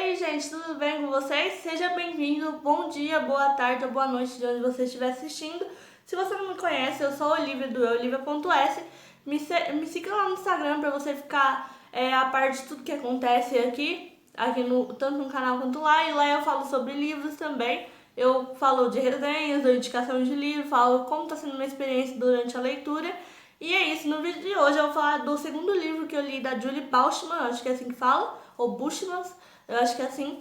aí, gente, tudo bem com vocês? Seja bem-vindo, bom dia, boa tarde ou boa noite de onde você estiver assistindo. Se você não me conhece, eu sou a Olivia do Olivia.s. Me siga lá no Instagram para você ficar a par de tudo que acontece aqui tanto no canal quanto lá. E lá eu falo sobre livros também. Eu falo de resenhas, dou indicação de livro, falo como está sendo minha experiência durante a leitura. E é isso, no vídeo de hoje eu vou falar do segundo livro que eu li da Julie Bauchman, acho que é assim que fala, ou Bushman, eu acho que é assim.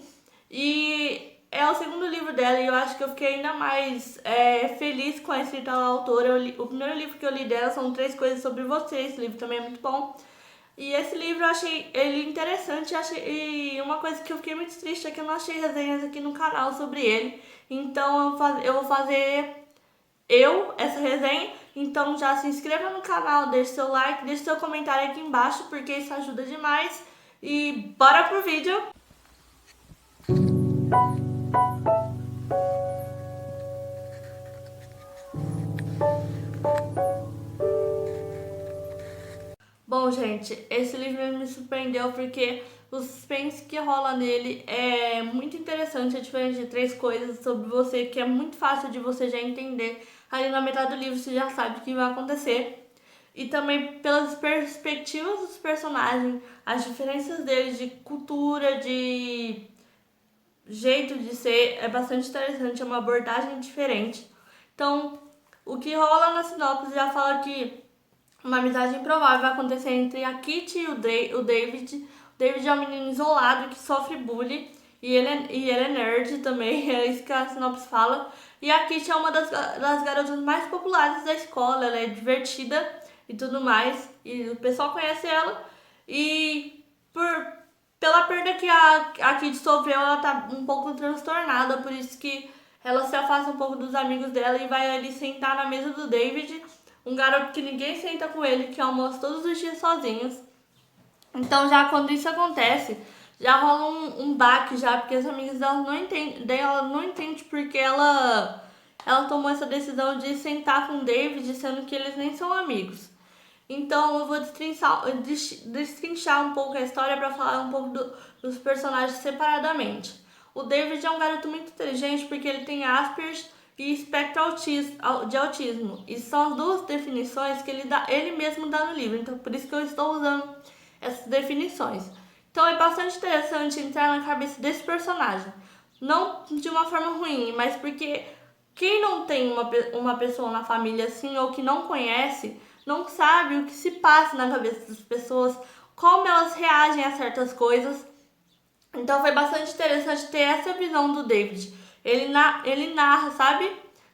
E é o segundo livro dela e eu acho que eu fiquei ainda mais feliz com a escrita da autora. O primeiro livro que eu li dela são Três Coisas Sobre Você, esse livro também é muito bom. E esse livro eu achei ele interessante e uma coisa que eu fiquei muito triste é que eu não achei resenhas aqui no canal sobre ele. Então eu vou fazer essa resenha. Então já se inscreva no canal, deixe seu like, deixe seu comentário aqui embaixo, porque isso ajuda demais. E bora pro vídeo! Bom, gente, esse livro me surpreendeu porque o suspense que rola nele é muito interessante, é diferente de Três Coisas Sobre Você, que é muito fácil de você já entender. Ali na metade do livro você já sabe o que vai acontecer. E também pelas perspectivas dos personagens, as diferenças deles de cultura, de jeito de ser, é bastante interessante, é uma abordagem diferente. Então, o que rola na sinopse já fala que uma amizade improvável vai acontecer entre a Kitty e o David. O David é um menino isolado que sofre bullying e ele é nerd também, é isso que a sinopse fala. E a Kitty é uma das garotas mais populares da escola, ela é divertida e tudo mais, e o pessoal conhece ela. E pela perda que a Kitty sofreu, ela tá um pouco transtornada, por isso que ela se afasta um pouco dos amigos dela e vai ali sentar na mesa do David, um garoto que ninguém senta com ele, que almoça todos os dias sozinhos. Então já quando isso acontece, já rola um baque já, porque as amigas dela não entendem porque ela tomou essa decisão de sentar com o David, sendo que eles nem são amigos. Então eu vou destrinchar um pouco a história para falar um pouco dos personagens separadamente. O David é um garoto muito inteligente porque ele tem Asperger e espectro de autismo. E são as duas definições que ele mesmo dá no livro. Então por isso que eu estou usando essas definições. Então é bastante interessante entrar na cabeça desse personagem. Não de uma forma ruim, mas porque quem não tem uma pessoa na família assim ou que não conhece, não sabe o que se passa na cabeça das pessoas, como elas reagem a certas coisas. Então foi bastante interessante ter essa visão do David. Ele narra, sabe?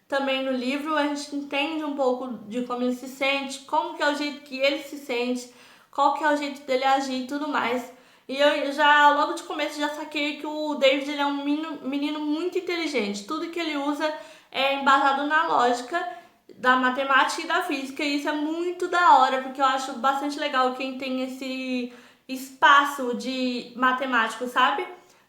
Também no livro a gente entende um pouco de como ele se sente, como que é o jeito que ele se sente, qual que é o jeito dele agir e tudo mais. E eu já, logo de começo, já saquei que o David ele é um menino muito inteligente. Tudo que ele usa é embasado na lógica da matemática e da física. E isso é muito da hora, porque eu acho bastante legal quem tem esse espaço de matemático, sabe?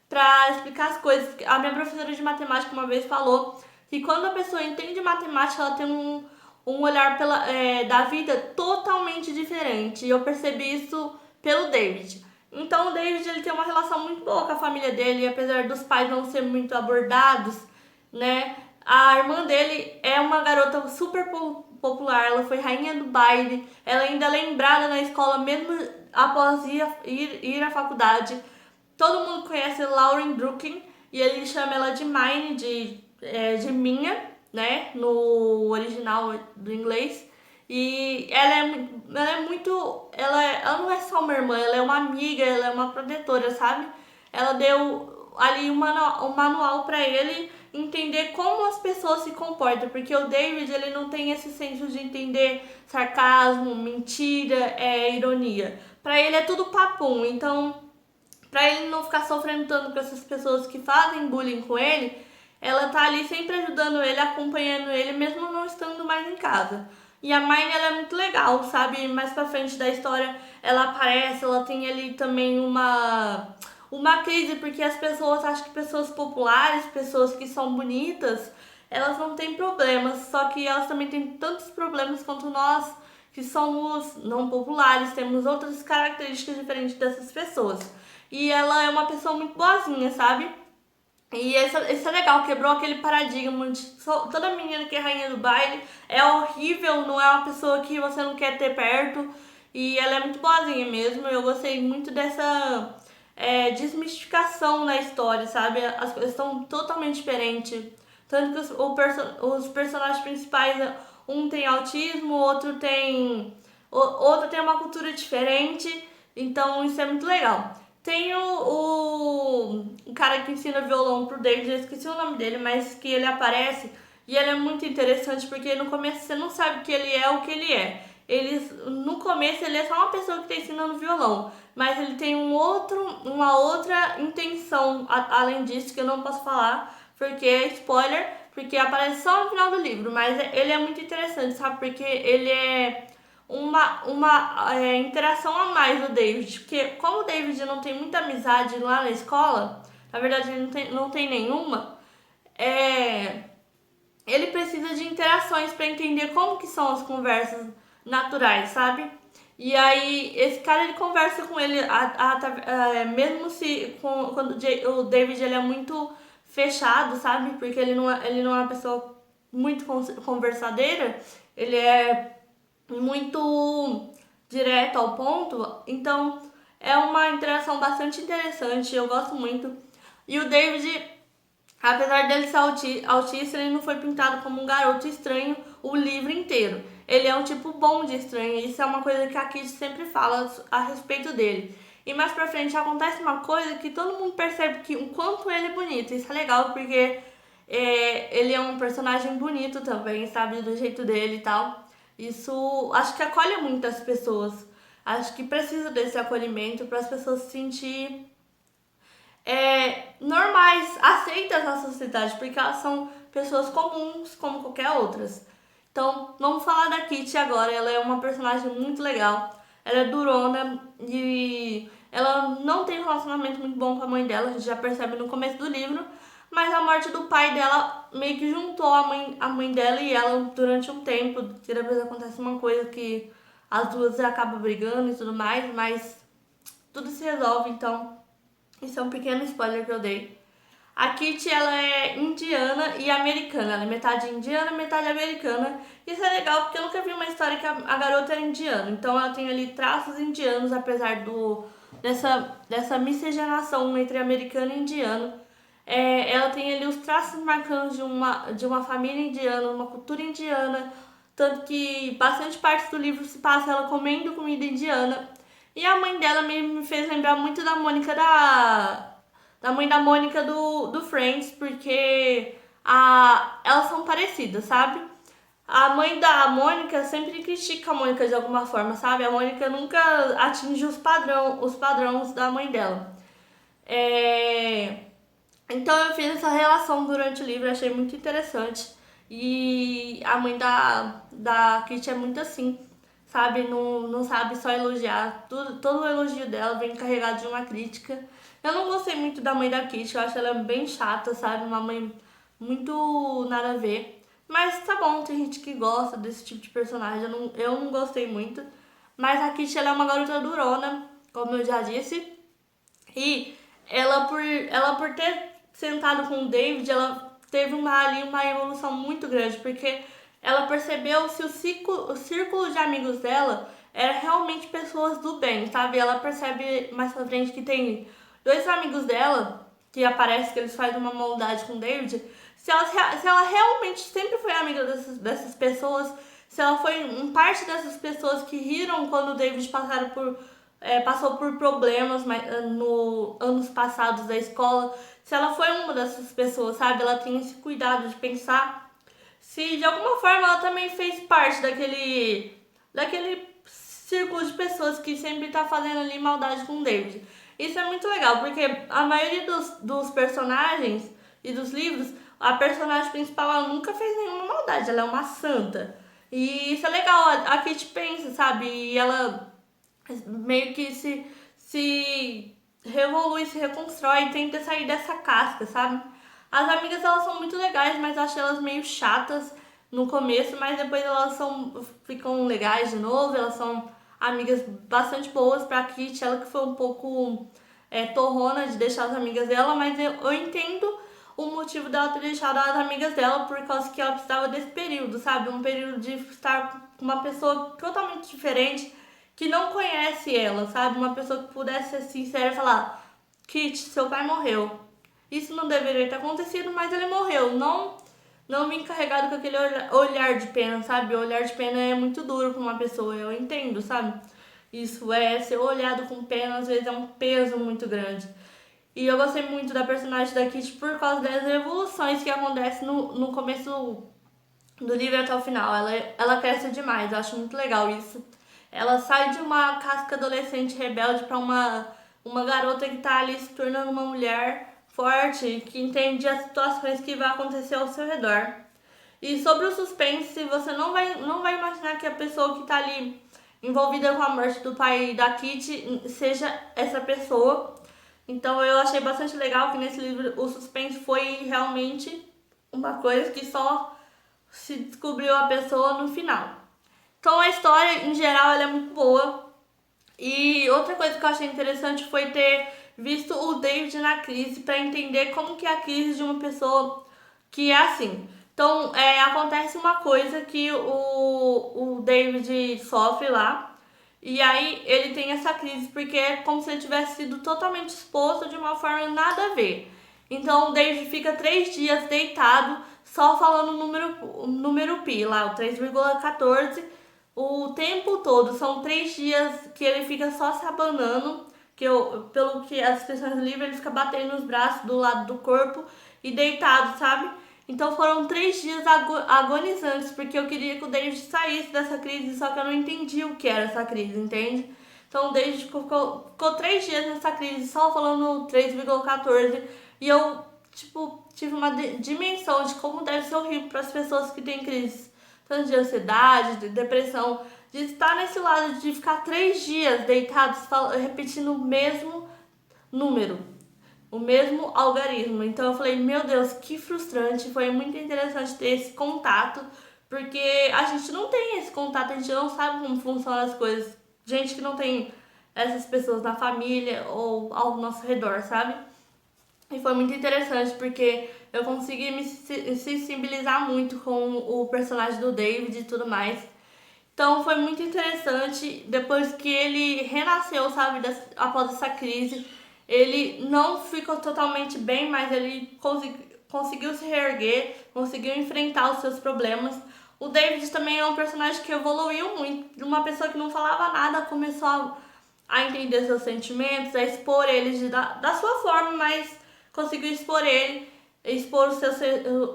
Pra explicar as coisas. A minha professora de matemática uma vez falou que quando a pessoa entende matemática, ela tem um olhar da vida totalmente diferente. E eu percebi isso pelo David. Então o David ele tem uma relação muito boa com a família dele, apesar dos pais não serem muito abordados, né? A irmã dele é uma garota super popular, ela foi rainha do baile, ela ainda é lembrada na escola mesmo após ir à faculdade. Todo mundo conhece Lauren Drucken e ele chama ela de Mine, de Minha, né? No original do inglês. E ela não é só uma irmã, ela é uma amiga, ela é uma protetora, sabe? Ela deu ali um manual para ele entender como as pessoas se comportam, porque o David ele não tem esse senso de entender sarcasmo, mentira, ironia. Para ele é tudo papum, então para ele não ficar sofrendo tanto com essas pessoas que fazem bullying com ele, ela tá ali sempre ajudando ele, acompanhando ele, mesmo não estando mais em casa. E a Mine, ela é muito legal, sabe? Mais pra frente da história, ela aparece, ela tem ali também uma crise, porque as pessoas acham que pessoas populares, pessoas que são bonitas, elas não têm problemas, só que elas também têm tantos problemas quanto nós, que somos não populares, temos outras características diferentes dessas pessoas. e ela é uma pessoa muito boazinha, sabe? E isso é legal, quebrou aquele paradigma de toda menina que é rainha do baile é horrível, não é uma pessoa que você não quer ter perto. E ela é muito boazinha mesmo. Eu gostei muito dessa desmistificação na história, sabe? As coisas estão totalmente diferentes. Tanto que os personagens principais, um tem autismo, outro tem uma cultura diferente. Então isso é muito legal. Tem o cara que ensina violão pro David, eu esqueci o nome dele, mas que ele aparece e ele é muito interessante porque no começo você não sabe que ele é o que ele é. No começo ele é só uma pessoa que está ensinando violão, mas ele tem uma outra intenção além disso que eu não posso falar porque é spoiler, porque aparece só no final do livro, mas ele é muito interessante, sabe? Porque ele é uma interação a mais do David, porque como o David não tem muita amizade lá na escola, na verdade ele não tem nenhuma, ele precisa de interações para entender como que são as conversas naturais, sabe? E aí esse cara ele conversa com ele, mesmo se quando o David ele é muito fechado, sabe? Porque ele não é uma pessoa muito conversadeira, ele é muito direto ao ponto, então é uma interação bastante interessante, eu gosto muito. E o David, apesar dele ser autista, ele não foi pintado como um garoto estranho o livro inteiro. Ele é um tipo bom de estranho, e isso é uma coisa que a Kitty sempre fala a respeito dele. E mais pra frente acontece uma coisa que todo mundo percebe que o quanto ele é bonito. Isso é legal porque ele é um personagem bonito também, sabe? Do jeito dele e tal. Isso acho que acolhe muitas pessoas. Acho que precisa desse acolhimento para as pessoas se sentir normais, aceitas na sociedade, porque elas são pessoas comuns como qualquer outras. Então, vamos falar da Kitty agora. Ela é uma personagem muito legal. Ela é durona e ela não tem um relacionamento muito bom com a mãe dela, a gente já percebe no começo do livro. Mas a morte do pai dela meio que juntou a mãe dela e ela durante um tempo. Que depois acontece uma coisa que as duas acabam brigando e tudo mais, mas tudo se resolve, então isso é um pequeno spoiler que eu dei. A Kitty, ela é indiana e americana. Ela é metade indiana e metade americana. Isso é legal porque eu nunca vi uma história que a garota era indiana. Então ela tem ali traços indianos, apesar dessa miscigenação entre americano e indiano. Ela tem ali os traços marcantes de uma família indiana, uma cultura indiana. Tanto que bastante parte do livro se passa ela comendo comida indiana. E a mãe dela me fez lembrar muito da Mônica da mãe da Mônica do Friends, porque elas são parecidas, sabe? A mãe da Mônica sempre critica a Mônica de alguma forma, sabe? A Mônica nunca atinge os padrões da mãe dela. Então eu fiz essa relação durante o livro, achei muito interessante. E a mãe da Kitty é muito assim, sabe? Não sabe só elogiar. Todo o elogio dela vem carregado de uma crítica. Eu não gostei muito da mãe da Kitty, eu acho ela bem chata, sabe? Uma mãe muito nada a ver. Mas tá bom, tem gente que gosta desse tipo de personagem, eu não gostei muito. Mas a Kitty, ela é uma garota durona, como eu já disse. E ela por ter sentado com o David, ela teve ali uma evolução muito grande, porque ela percebeu se o círculo de amigos dela era realmente pessoas do bem, sabe? Ela percebe mais pra frente que tem dois amigos dela, que aparece que eles fazem uma maldade com o David, se ela realmente sempre foi amiga dessas pessoas, se ela foi parte dessas pessoas que riram quando o David passou por problemas no anos passados da escola, se ela foi uma dessas pessoas, sabe? Ela tem esse cuidado de pensar se de alguma forma ela também fez parte daquele círculo de pessoas que sempre tá fazendo ali maldade com o David. Isso é muito legal, porque a maioria dos personagens e dos livros, a personagem principal ela nunca fez nenhuma maldade, ela é uma santa. E isso é legal, a Kitty pensa, sabe? E ela meio que se revolui, se reconstrói e tenta sair dessa casca, sabe? As amigas elas são muito legais, mas eu acho elas meio chatas no começo, mas depois ficam legais de novo, elas são amigas bastante boas pra Kitty, ela que foi um pouco torrona de deixar as amigas dela, mas eu entendo o motivo dela ter deixado as amigas dela por causa que ela precisava desse período, sabe? Um período de estar com uma pessoa totalmente diferente que não conhece ela, sabe? Uma pessoa que pudesse ser sincera e falar: Kit, seu pai morreu. Isso não deveria ter acontecido, mas ele morreu. Não vim carregado com aquele olhar de pena, sabe? O olhar de pena é muito duro pra uma pessoa, eu entendo, sabe? Isso é ser olhado com pena, às vezes é um peso muito grande. E eu gostei muito da personagem da Kitty por causa das evoluções que acontecem no começo do livro até o final. Ela cresce demais, eu acho muito legal isso. Ela sai de uma casca adolescente rebelde pra uma garota que tá ali se tornando uma mulher forte, que entende as situações que vai acontecer ao seu redor. E sobre o suspense, você não vai imaginar que a pessoa que tá ali envolvida com a morte do pai da Kitty seja essa pessoa. Então eu achei bastante legal que nesse livro o suspense foi realmente uma coisa que só se descobriu a pessoa no final. Então a história, em geral, ela é muito boa. E outra coisa que eu achei interessante foi ter visto o David na crise para entender como que é a crise de uma pessoa que é assim. Então, acontece uma coisa que o David sofre lá, e aí ele tem essa crise porque é como se ele tivesse sido totalmente exposto de uma forma nada a ver. Então o David fica 3 dias deitado só falando o número pi lá, o 3,14, o tempo todo. São 3 dias que ele fica só se abanando, pelo que as expressões livres, ele fica batendo os braços do lado do corpo e deitado, sabe? Então foram 3 dias agonizantes, porque eu queria que o David saísse dessa crise, só que eu não entendi o que era essa crise, entende? Então o David ficou 3 dias nessa crise, só falando 3,14, e eu, tipo, tive uma dimensão de como deve ser horrível para as pessoas que têm crise, tanto de ansiedade, de depressão, de estar nesse lado, de ficar 3 dias deitados, repetindo o mesmo número, o mesmo algarismo. Então eu falei, meu Deus, que frustrante. Foi muito interessante ter esse contato, porque a gente não tem esse contato, a gente não sabe como funcionam as coisas. Gente que não tem essas pessoas na família ou ao nosso redor, sabe? E foi muito interessante porque eu consegui me sensibilizar muito com o personagem do David e tudo mais. Então foi muito interessante, depois que ele renasceu, sabe, após essa crise, ele não ficou totalmente bem, mas ele conseguiu se reerguer, conseguiu enfrentar os seus problemas. O David também é um personagem que evoluiu muito, uma pessoa que não falava nada, começou a entender seus sentimentos, a expor eles da sua forma, mas conseguiu expor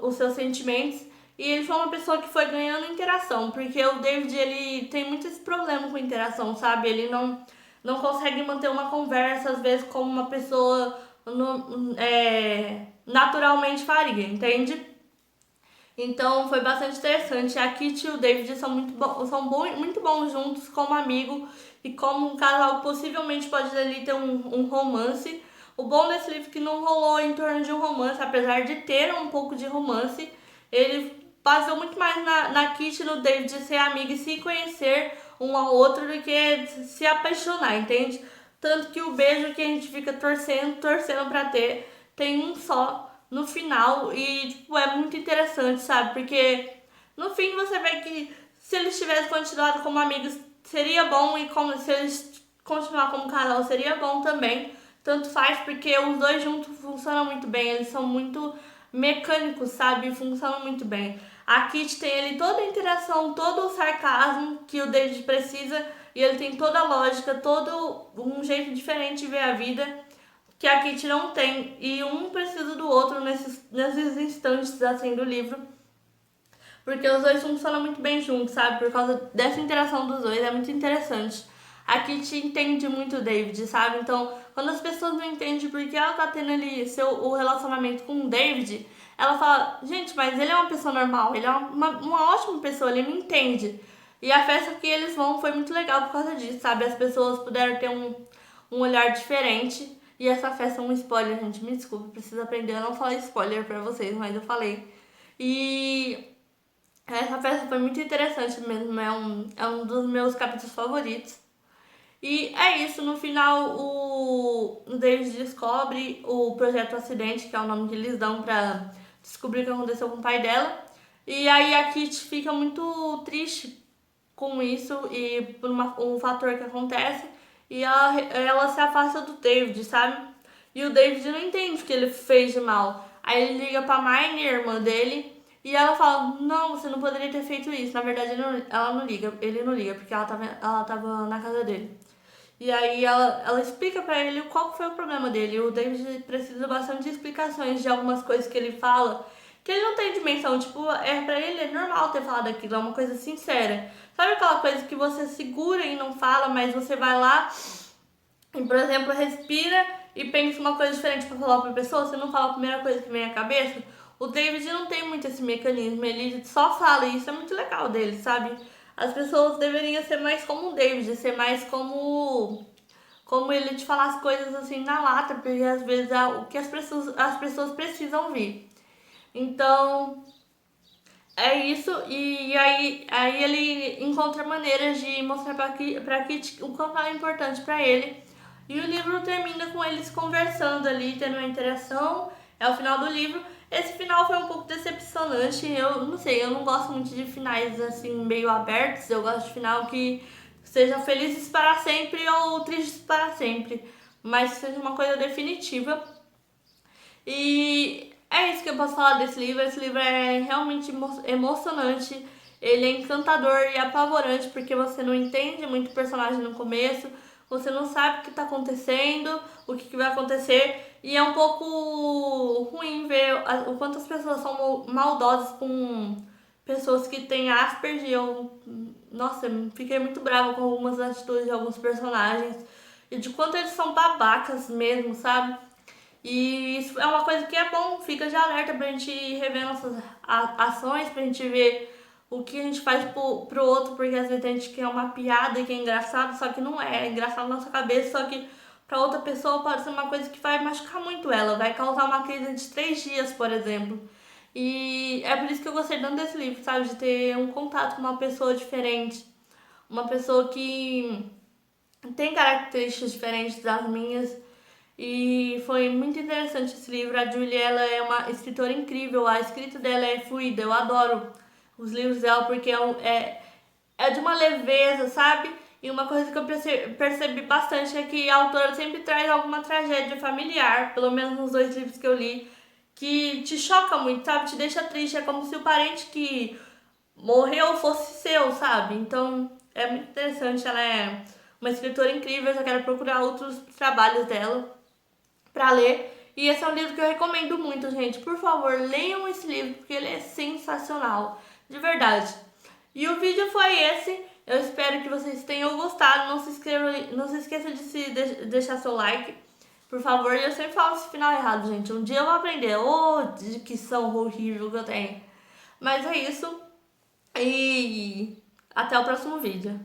os seus sentimentos. E ele foi uma pessoa que foi ganhando interação, porque o David, ele tem muito esse problema com interação, sabe? Ele não consegue manter uma conversa, às vezes, como uma pessoa naturalmente faria, entende? Então foi bastante interessante. A Kitty e o David são muito bons juntos como amigo e como um casal que possivelmente pode ali ter um romance. O bom desse livro é que não rolou em torno de um romance, apesar de ter um pouco de romance. Ele baseou muito mais na Kitty e no David de ser amigo e se conhecer um ao outro do que se apaixonar, entende? Tanto que o beijo que a gente fica torcendo pra ter, tem um só no final e, tipo, é muito interessante, sabe? Porque no fim você vê que se eles tivessem continuado como amigos seria bom, e como se eles continuar como casal seria bom também. Tanto faz, porque os dois juntos funcionam muito bem, eles são muito mecânicos, sabe? Funcionam muito bem. A Kitty tem ali toda a interação, todo o sarcasmo que o David precisa, e ele tem toda a lógica, todo um jeito diferente de ver a vida que a Kitty não tem, e um precisa do outro nesses instantes assim do livro, porque os dois funcionam muito bem juntos, sabe? Por causa dessa interação dos dois, é muito interessante. A Kitty entende muito o David, sabe? Então, quando as pessoas não entendem porque ela tá tendo ali o relacionamento com o David, ela fala, gente, mas ele é uma pessoa normal, ele é uma ótima pessoa, ele me entende. E a festa que eles vão foi muito legal por causa disso, sabe? As pessoas puderam ter um olhar diferente. E essa festa é um spoiler, gente, me desculpe, preciso aprender a não falar spoiler pra vocês, mas eu falei. E essa festa foi muito interessante mesmo, é um dos meus capítulos favoritos. E é isso, no final o David descobre o Projeto Acidente, que é o nome que eles dão pra descobrir o que aconteceu com o pai dela. E aí a Kitty fica muito triste com isso e por um fator que acontece e ela se afasta do David, sabe? E o David não entende o que ele fez de mal. Aí ele liga pra Marnie, irmã dele, e ela fala, não, você não poderia ter feito isso. Na verdade, ela não liga, ele não liga, porque ela tava na casa dele. E aí ela explica pra ele qual foi o problema dele. O David precisa bastante de explicações de algumas coisas que ele fala, que ele não tem dimensão. Tipo, pra ele é normal ter falado aquilo, é uma coisa sincera. Sabe aquela coisa que você segura e não fala, mas você vai lá e, por exemplo, respira e pensa uma coisa diferente pra falar pra pessoa, você não fala a primeira coisa que vem à cabeça? O David não tem muito esse mecanismo, ele só fala e isso é muito legal dele, sabe? As pessoas deveriam ser mais como o David, ser mais como ele de falar as coisas assim na lata, porque às vezes é o que as pessoas precisam ouvir. Então, é isso, e aí ele encontra maneiras de mostrar pra Kit o quanto ela é importante pra ele. E o livro termina com eles conversando ali, tendo uma interação. É o final do livro. Esse final foi um pouco decepcionante. Eu não sei, eu não gosto muito de finais assim, meio abertos. Eu gosto de final que seja felizes para sempre ou tristes para sempre. Mas que seja uma coisa definitiva. E é isso que eu posso falar desse livro. Esse livro é realmente emocionante. Ele é encantador e apavorante porque você não entende muito o personagem no começo, você não sabe o que está acontecendo, o que vai acontecer, e é um pouco ruim ver o quanto as pessoas são maldosas com pessoas que têm Asperger. E nossa, fiquei muito brava com algumas atitudes de alguns personagens e de quanto eles são babacas mesmo, sabe? E isso é uma coisa que é bom, fica de alerta pra gente rever nossas ações, pra gente ver o que a gente faz pro outro, porque às vezes a gente quer uma piada que é engraçado, só que não é, é engraçado na nossa cabeça, só que pra outra pessoa pode ser uma coisa que vai machucar muito ela, vai causar uma crise de 3 dias, por exemplo. E é por isso que eu gostei tanto desse livro, sabe? De ter um contato com uma pessoa diferente, uma pessoa que tem características diferentes das minhas. E foi muito interessante esse livro. A Julie, ela é uma escritora incrível. A escrita dela é fluida. Eu adoro os livros dela porque é de uma leveza, sabe? E uma coisa que eu percebi bastante é que a autora sempre traz alguma tragédia familiar, pelo menos nos 2 livros que eu li, que te choca muito, sabe? Te deixa triste. É como se o parente que morreu fosse seu, sabe? Então é muito interessante. Ela é uma escritora incrível. Eu já quero procurar outros trabalhos dela para ler. E esse é um livro que eu recomendo muito, gente. Por favor, leiam esse livro, porque ele é sensacional. De verdade. E o vídeo foi esse. Eu espero que vocês tenham gostado. Não se esqueça de deixar seu like, por favor. E eu sempre falo esse final errado, gente. Um dia eu vou aprender. Ô, dicção horrível que eu tenho. Mas é isso. E até o próximo vídeo.